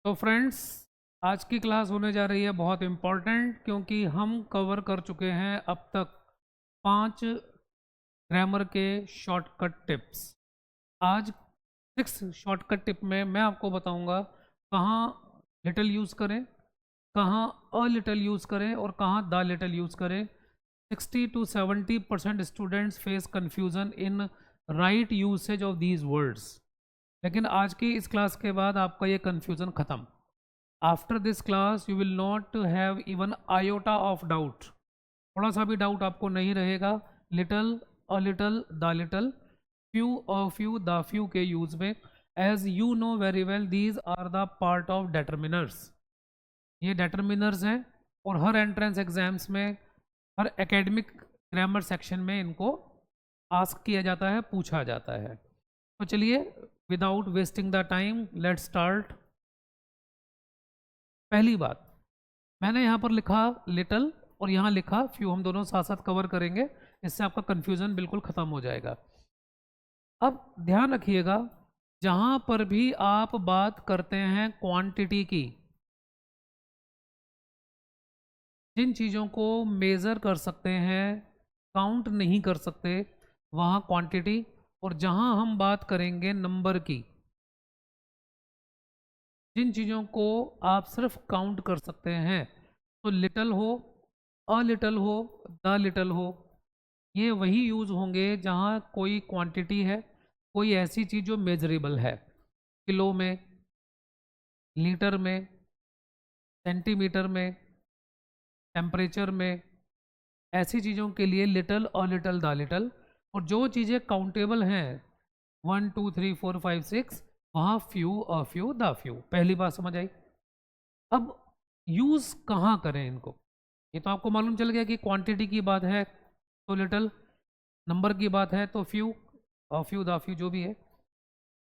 तो फ्रेंड्स, आज की क्लास होने जा रही है बहुत इम्पॉर्टेंट, क्योंकि हम कवर कर चुके हैं अब तक 5 ग्रामर के शॉर्टकट टिप्स। आज 6 शॉर्टकट टिप में मैं आपको बताऊंगा कहाँ लिटिल यूज़ करें, कहाँ अ लिटिल यूज़ करें और कहाँ द लिटिल यूज़ करें। 60 to 70% students face confusion in right usage of these words. लेकिन आज की इस क्लास के बाद आपका ये कंफ्यूजन खत्म। After this class you will not have even iota of doubt, थोड़ा सा भी डाउट आपको नहीं रहेगा little, a little, the little, few, a few, the few के यूज में। As you know very well, these are the part of determiners. ये determiners हैं और हर एंट्रेंस एग्जाम्स में, हर एकेडमिक ग्रामर सेक्शन में इनको आस्क किया जाता है, पूछा जाता है। तो चलिए, without wasting the time, let's start. पहली बात, मैंने यहाँ पर लिखा लिटल और यहाँ लिखा फ्यू, हम दोनों साथ साथ कवर करेंगे, इससे आपका कंफ्यूजन बिल्कुल खत्म हो जाएगा। अब ध्यान रखिएगा, जहाँ पर भी आप बात करते हैं क्वांटिटी की, जिन चीज़ों को मेज़र कर सकते हैं, काउंट नहीं कर सकते, वहाँ क्वांटिटी। और जहाँ हम बात करेंगे नंबर की, जिन चीज़ों को आप सिर्फ काउंट कर सकते हैं, तो लिटल हो, अ लिटल हो, द लिटल हो, ये वही यूज़ होंगे जहाँ कोई क्वांटिटी है, कोई ऐसी चीज़ जो मेजरेबल है, किलो में, लीटर में, सेंटीमीटर में, टेम्परेचर में। ऐसी चीज़ों के लिए little, a little, the little. और जो चीज़ें काउंटेबल हैं 1 2 3 4 5 6, वहाँ few, a few, the few. पहली बात समझ आई। अब यूज़ कहाँ करें इनको, ये तो आपको मालूम चल गया कि क्वांटिटी की बात है तो लिटल, नंबर की बात है तो few, a few, the few, जो भी है।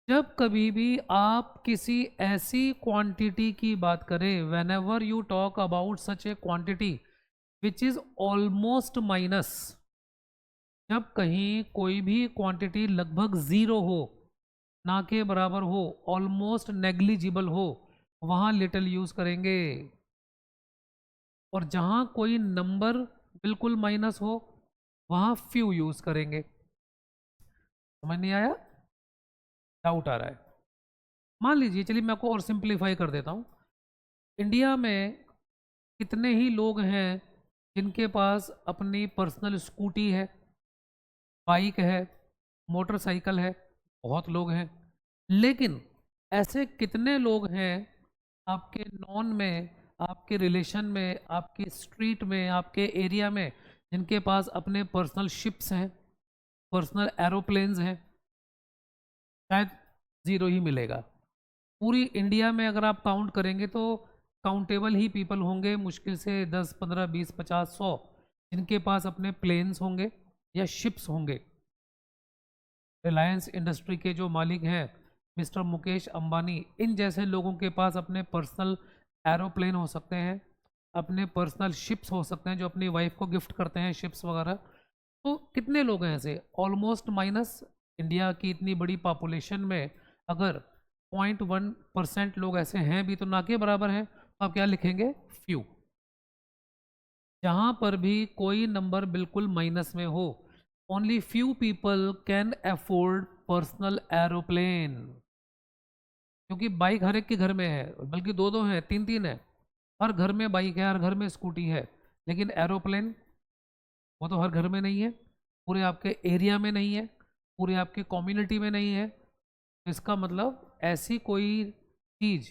जब कभी भी आप किसी ऐसी क्वांटिटी की बात करें, when ever you talk about such A quantity which is almost minus, जब कहीं कोई भी क्वांटिटी लगभग ज़ीरो हो, ना के बराबर हो, ऑलमोस्ट नेग्लिजिबल हो, वहाँ लिटिल यूज़ करेंगे। और जहाँ कोई नंबर बिल्कुल माइनस हो, वहाँ फ्यू यूज़ करेंगे। समझ नहीं आया? डाउट आ रहा है? मान लीजिए, चलिए मैं आपको और सिंप्लीफाई कर देता हूँ। इंडिया में कितने ही लोग हैं जिनके पास अपनी पर्सनल स्कूटी है, बाइक है, मोटरसाइकिल है? बहुत लोग हैं। लेकिन ऐसे कितने लोग हैं आपके नॉन में, आपके रिलेशन में, आपके स्ट्रीट में, आपके एरिया में, जिनके पास अपने पर्सनल शिप्स हैं, पर्सनल एरोप्लेन्स हैं? शायद ज़ीरो ही मिलेगा। पूरी इंडिया में अगर आप काउंट करेंगे तो काउंटेबल ही पीपल होंगे, मुश्किल से 10 15 20 50 100, जिनके पास अपने प्लेन्स होंगे या शिप्स होंगे। रिलायंस इंडस्ट्री के जो मालिक हैं मिस्टर मुकेश अंबानी, इन जैसे लोगों के पास अपने पर्सनल एरोप्लेन हो सकते हैं, अपने पर्सनल शिप्स हो सकते हैं, जो अपनी वाइफ को गिफ्ट करते हैं शिप्स वगैरह। तो कितने लोग हैं ऐसे? Almost minus. इंडिया की इतनी बड़ी पॉपुलेशन में अगर 0.1% लोग ऐसे हैं भी, तो ना के बराबर हैं, तो आप क्या लिखेंगे? फ्यू। जहाँ पर भी कोई नंबर बिल्कुल माइनस में हो, only few people can afford personal aeroplane. क्योंकि बाइक हर एक के घर में है, बल्कि दो दो हैं, तीन तीन है। हर घर में बाइक है, हर घर में स्कूटी है। लेकिन एरोप्लेन, वो तो हर घर में नहीं है, पूरे आपके एरिया में नहीं है, पूरे आपके कम्युनिटी में नहीं है। तो इसका मतलब ऐसी कोई चीज़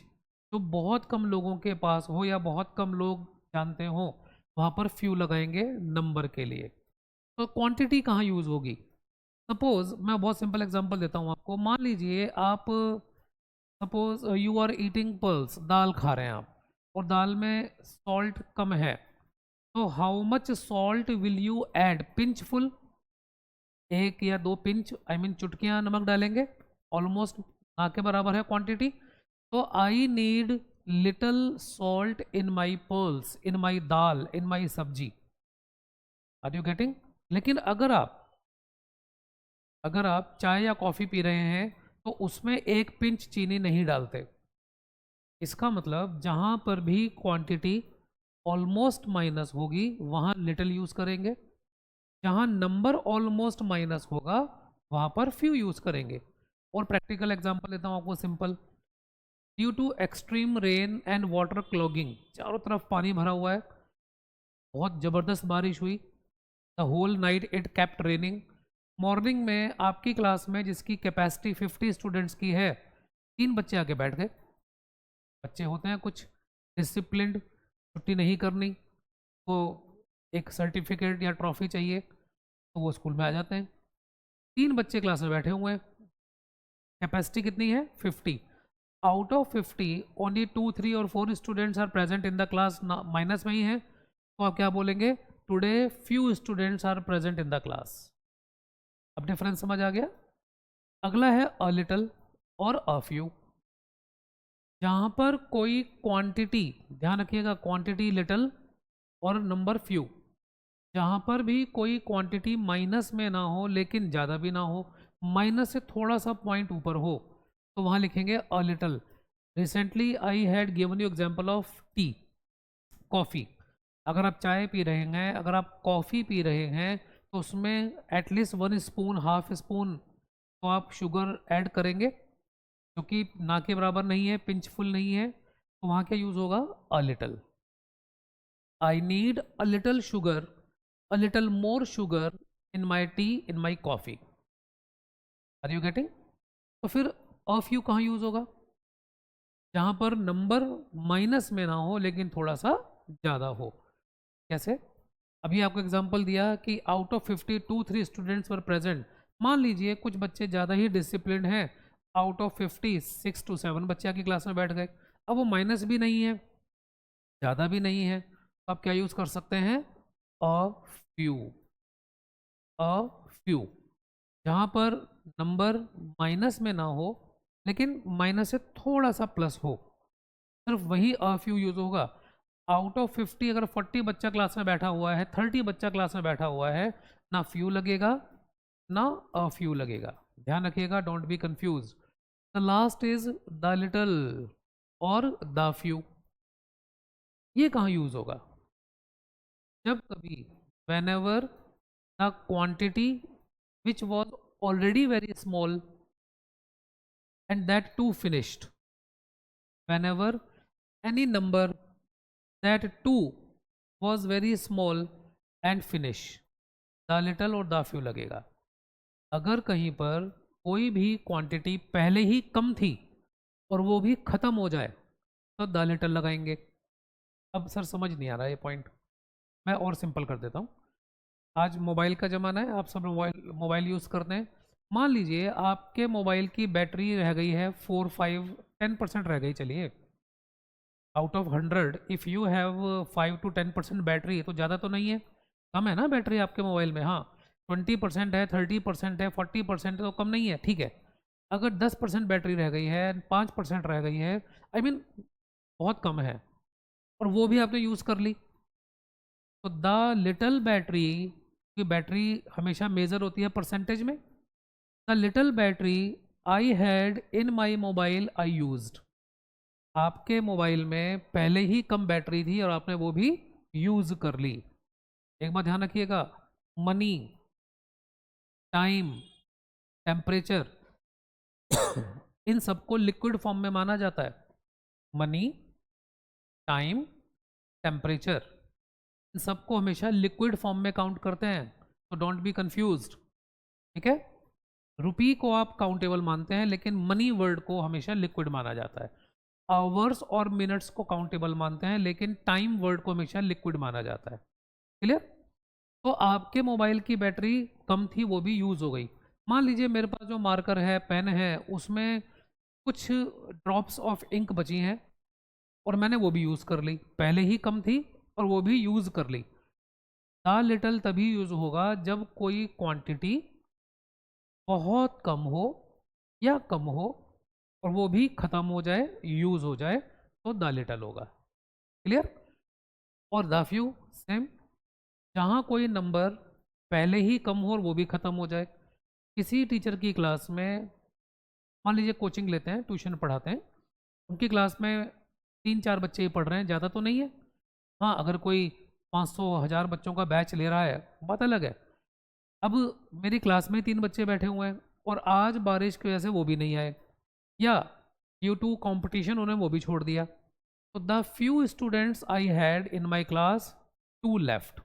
जो बहुत कम लोगों के पास हो या बहुत कम लोग जानते हो, वहाँ पर फ्यू लगाएंगे नंबर के लिए। तो क्वांटिटी कहाँ यूज़ होगी? सपोज मैं बहुत सिंपल एग्जांपल देता हूँ आपको। मान लीजिए आप, suppose you are eating pulse, दाल खा रहे हैं आप, और दाल में सॉल्ट कम है, तो how much salt will you add? Pinch full, 1 या 2 पिंच, आई मीन चुटकियाँ नमक डालेंगे, ऑलमोस्ट ना के बराबर है क्वांटिटी। तो I need little salt in my pearls, in my dal, in my sabzi. Are you getting? लेकिन अगर आप चाय या कॉफ़ी पी रहे हैं, तो उसमें 1 पिंच चीनी नहीं डालते। इसका मतलब जहाँ पर भी क्वांटिटी ऑलमोस्ट माइनस होगी वहाँ लिटिल यूज़ करेंगे, जहाँ नंबर ऑलमोस्ट माइनस होगा वहाँ पर फ्यू यूज़ करेंगे। और प्रैक्टिकल एग्जांपल लेता हूँ आपको simple. Due to extreme rain and water clogging, चारों तरफ पानी भरा हुआ है, बहुत ज़बरदस्त बारिश हुई, the whole night it kept raining. Morning में आपकी क्लास में जिसकी कैपेसिटी 50 स्टूडेंट्स की है, 3 बच्चे आके बैठ गए। बच्चे होते हैं कुछ डिसिप्लिन्ड, छुट्टी नहीं करनी, को एक सर्टिफिकेट या ट्रॉफी चाहिए तो वो स्कूल में आ जाते हैं। 3 बच्चे क्लास में बैठे हुए हैं, कैपेसिटी कितनी है 50। आउट ऑफ 50 ओनली 2, 3 और 4 students are present in the class, minus में ही है, तो आप क्या बोलेंगे, today few students are present in the class. अब डिफरेंस समझ आ गया। अगला है अ लिटल और अ फ्यू। जहाँ पर कोई क्वांटिटी, ध्यान रखिएगा क्वांटिटी लिटल और नंबर फ्यू, जहाँ पर भी कोई क्वांटिटी माइनस में ना हो लेकिन ज़्यादा भी ना हो, माइनस से थोड़ा सा पॉइंट ऊपर हो, तो वहाँ लिखेंगे a little. Recently I had given you example of T, coffee. अगर आप चाय पी रहे हैं, अगर आप कॉफ़ी पी रहे हैं, तो उसमें एटलीस्ट 1 स्पून, हाफ स्पून तो आप शुगर ऐड करेंगे, जो कि ना के बराबर नहीं है, पिंचफुल नहीं है, तो वहाँ क्या यूज़ होगा, a little. I need a little sugar, a little more sugar in my tea, in my coffee. Are you getting? तो फिर a few कहाँ यूज होगा, जहां पर नंबर माइनस में ना हो लेकिन थोड़ा सा ज्यादा हो। कैसे? अभी आपको एग्जांपल दिया कि out of 50 2-3 students were present. मान लीजिए कुछ बच्चे ज़्यादा ही डिसिप्लिन हैं, आउट ऑफ 50 6 to 7 बच्चे आके क्लास में बैठ गए। अब वो माइनस भी नहीं है, ज़्यादा भी नहीं है, तो आप क्या यूज़ कर सकते हैं, अ फ्यू। अ फ्यू, जहाँ पर नंबर माइनस में ना हो लेकिन माइनस से थोड़ा सा प्लस हो, सिर्फ वही अ फ्यू यूज होगा। आउट ऑफ 50 अगर 40 बच्चा क्लास में बैठा हुआ है, 30 बच्चा क्लास में बैठा हुआ है, ना फ्यू लगेगा ना अ फ्यू लगेगा। ध्यान रखिएगा, don't be confuse. The last is the little और द फ्यू। ये कहाँ यूज होगा, जब कभी when ever the quantity which was already very small and that too finished, whenever any number that too was very small and finish, the little और the few लगेगा। अगर कहीं पर कोई भी क्वांटिटी पहले ही कम थी और वो भी ख़त्म हो जाए तो द लिटल लगाएंगे। अब सर समझ नहीं आ रहा ये पॉइंट, मैं और सिंपल कर देता हूँ। आज मोबाइल का ज़माना है, आप सब मोबाइल मोबाइल यूज़ करते हैं। मान लीजिए आपके मोबाइल की बैटरी रह गई है 4, 5, 10% रह गई, चलिए out of 100 if you have 5 to 10% battery, तो ज़्यादा तो नहीं है, कम है ना बैटरी आपके मोबाइल में। हाँ 20% है, 30% है, 40% है, तो कम नहीं है, ठीक है। अगर 10% बैटरी रह गई है, 5% रह गई है, आई मीन बहुत कम है, और वो भी आपने यूज़ कर ली, तो द लिटल बैटरी, की बैटरी हमेशा मेजर होती है परसेंटेज में, the little battery I had in my mobile I used. आपके मोबाइल में पहले ही कम बैटरी थी और आपने वो भी यूज कर ली। एक बात ध्यान रखिएगा, मनी, टाइम, टेम्परेचर इन सबको लिक्विड फॉर्म में माना जाता है। मनी, टाइम, टेम्परेचर, इन सबको हमेशा लिक्विड फॉर्म में काउंट करते हैं, तो डोंट बी कंफ्यूज्ड, ठीक है। रुपी को आप काउंटेबल मानते हैं लेकिन मनी वर्ड को हमेशा लिक्विड माना जाता है। आवर्स और मिनट्स को काउंटेबल मानते हैं लेकिन टाइम वर्ड को हमेशा लिक्विड माना जाता है। क्लियर? तो आपके मोबाइल की बैटरी कम थी, वो भी यूज़ हो गई। मान लीजिए मेरे पास जो मार्कर है, पेन है, उसमें कुछ ड्रॉप्स ऑफ इंक बची हैं और मैंने वो भी यूज़ कर ली, पहले ही कम थी और वो भी यूज़ कर ली। द लिटल तभी यूज़ होगा जब कोई क्वांटिटी बहुत कम हो या कम हो और वो भी ख़त्म हो जाए, यूज़ हो जाए, तो द लिटल होगा। क्लियर? और द फ्यू सेम, जहाँ कोई नंबर पहले ही कम हो और वो भी ख़त्म हो जाए। किसी टीचर की क्लास में, मान लीजिए कोचिंग लेते हैं, ट्यूशन पढ़ाते हैं, उनकी क्लास में 3-4 बच्चे ही पढ़ रहे हैं, ज़्यादा तो नहीं है। हाँ, अगर कोई 500-1000 बच्चों का बैच ले रहा है, बात अलग है। अब मेरी क्लास में 3 बच्चे बैठे हुए हैं और आज बारिश की वजह से वो भी नहीं आए, या ड्यू टू कॉम्पिटिशन उन्होंने वो भी छोड़ दिया। तो the few students I had in my class, 2 left.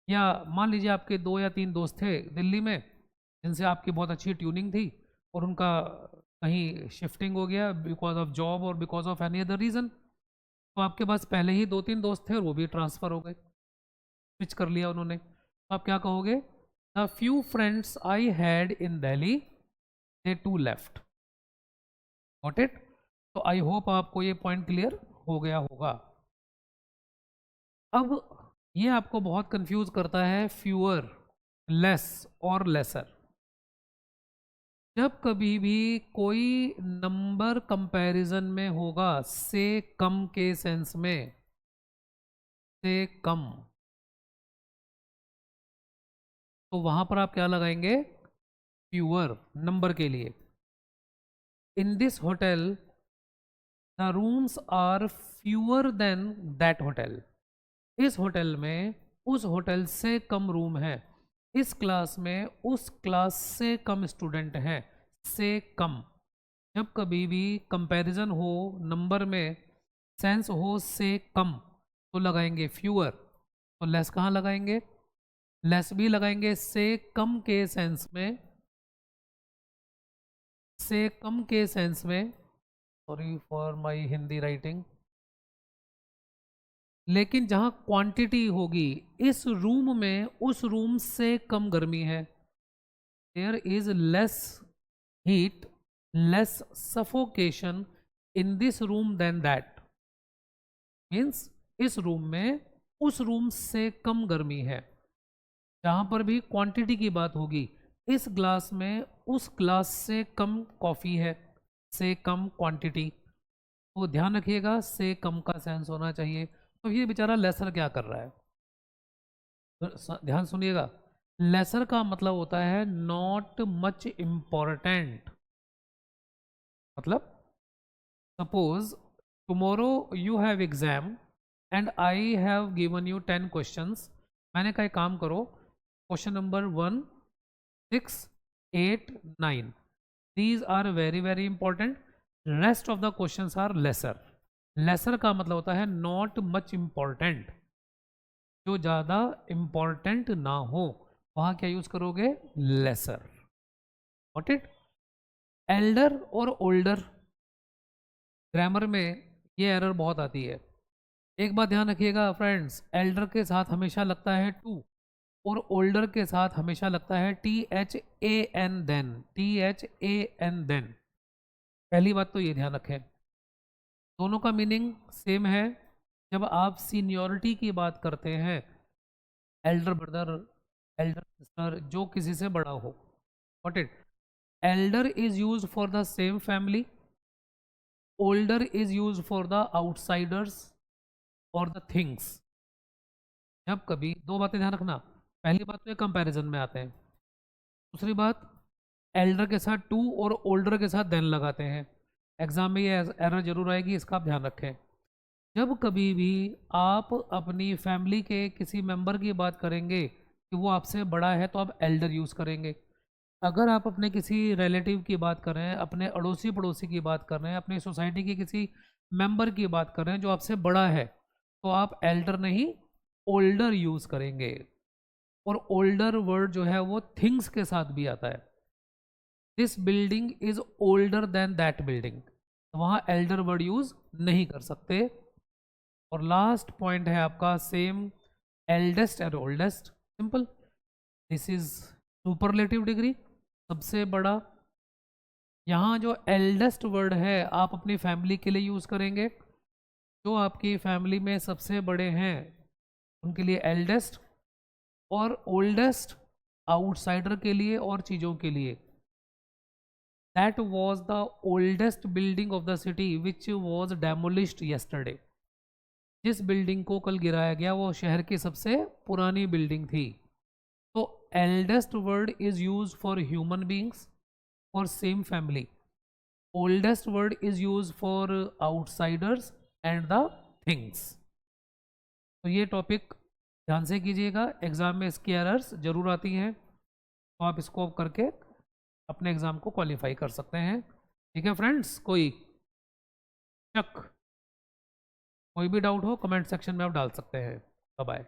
या मान लीजिए आपके 2 या 3 दोस्त थे दिल्ली में जिनसे आपकी बहुत अच्छी ट्यूनिंग थी और उनका कहीं शिफ्टिंग हो गया बिकॉज ऑफ जॉब और because of any other reason. तो आपके पास पहले ही 2-3 दोस्त थे और वो भी ट्रांसफ़र हो गए, स्विच कर लिया उन्होंने। तो आप क्या कहोगे? The few friends I had in Delhi, they 2 left. Got it? तो आई होप आपको ये पॉइंट क्लियर हो गया होगा। अब ये आपको बहुत कंफ्यूज करता है फ्यूअर, लेस और लेसर। जब कभी भी कोई नंबर कंपैरिजन में होगा से कम के सेंस में, से कम, तो वहां पर आप क्या लगाएंगे? फ्यूअर, नंबर के लिए। In this hotel the rooms are fewer than that hotel. इस होटल में उस होटल से कम रूम है, इस क्लास में उस क्लास से कम स्टूडेंट हैं, से कम। जब कभी भी कंपैरिजन हो नंबर में, सेंस हो से कम, तो लगाएंगे फ्यूअर। तो लेस कहाँ लगाएंगे? लेस भी लगाएंगे से कम के सेंस में, से कम के सेंस में। Sorry for my Hindi writing. लेकिन जहाँ क्वांटिटी होगी, इस रूम में उस रूम से कम गर्मी है, there is less heat, less suffocation in this room than that. Means इस रूम में उस रूम से कम गर्मी है। जहाँ पर भी क्वांटिटी की बात होगी, इस ग्लास में उस ग्लास से कम कॉफ़ी है, से कम क्वांटिटी। तो ध्यान रखिएगा, से कम का सेंस होना चाहिए। तो ये बेचारा लेसर क्या कर रहा है? तो ध्यान सुनिएगा, लेसर का मतलब होता है नॉट मच इम्पॉर्टेंट। मतलब suppose tomorrow you have exam and I have given you 10 questions. मैंने कहा एक काम करो, question number 1, 6, 8, 9, these are very very important, rest of the questions are lesser. Lesser का मतलब होता है नॉट मच इम्पॉर्टेंट, जो ज़्यादा इम्पॉर्टेंट ना हो, वहाँ क्या यूज़ करोगे? लेसर। Got it? एल्डर और ओल्डर, ग्रामर में ये एरर बहुत आती है। एक बात ध्यान रखिएगा फ्रेंड्स, एल्डर के साथ हमेशा लगता है टू और ओल्डर के साथ हमेशा लगता है THAN देन, THAN देन। पहली बात तो ये ध्यान रखें, दोनों का मीनिंग सेम है। जब आप सीनियोरिटी की बात करते हैं, एल्डर ब्रदर, एल्डर सिस्टर, जो किसी से बड़ा हो, got it? Elder is use for the same family, older is use for the outsiders और द थिंग्स। जब कभी, दो बातें ध्यान रखना, पहली बात तो ये कंपैरिजन में आते हैं, दूसरी बात एल्डर के साथ टू और ओल्डर के साथ देन लगाते हैं। एग्जाम में ये एरर जरूर आएगी, इसका आप ध्यान रखें। जब कभी भी आप अपनी फैमिली के किसी मेंबर की बात करेंगे कि वो आपसे बड़ा है, तो आप एल्डर यूज़ करेंगे। अगर आप अपने किसी रिलेटिव की बात कर रहे हैं, अपने अड़ोसी पड़ोसी की बात कर रहे हैं, अपनी सोसाइटी के किसी मेंबर की बात कर रहे हैं जो आपसे बड़ा है, तो आप एल्डर नहीं ओल्डर यूज़ करेंगे। और ओल्डर वर्ड जो है वो थिंग्स के साथ भी आता है। This building is older than that building, तो वहाँ एल्डर वर्ड यूज़ नहीं कर सकते। और लास्ट पॉइंट है आपका सेम, एल्डेस्ट और oldest, simple. This is superlative degree, सबसे बड़ा। यहाँ जो एल्डेस्ट वर्ड है आप अपनी फैमिली के लिए यूज़ करेंगे, जो आपकी फैमिली में सबसे बड़े हैं उनके लिए एल्डेस्ट, और ओल्डेस्ट आउटसाइडर के लिए और चीज़ों के लिए। That was the oldest building of the city which was demolished yesterday. जिस बिल्डिंग को कल गिराया गया वो शहर की सबसे पुरानी बिल्डिंग थी। तो eldest word is use for human beings और same family, oldest word is use for outsiders, and the things. तो ये टॉपिक ध्यान से कीजिएगा, एग्ज़ाम में इसकी एरर्स ज़रूर आती हैं, तो आप इसको करके अपने एग्ज़ाम को क्वालिफाई कर सकते हैं। ठीक है फ्रेंड्स, कोई शक, कोई भी डाउट हो कमेंट सेक्शन में आप डाल सकते हैं। Bye bye.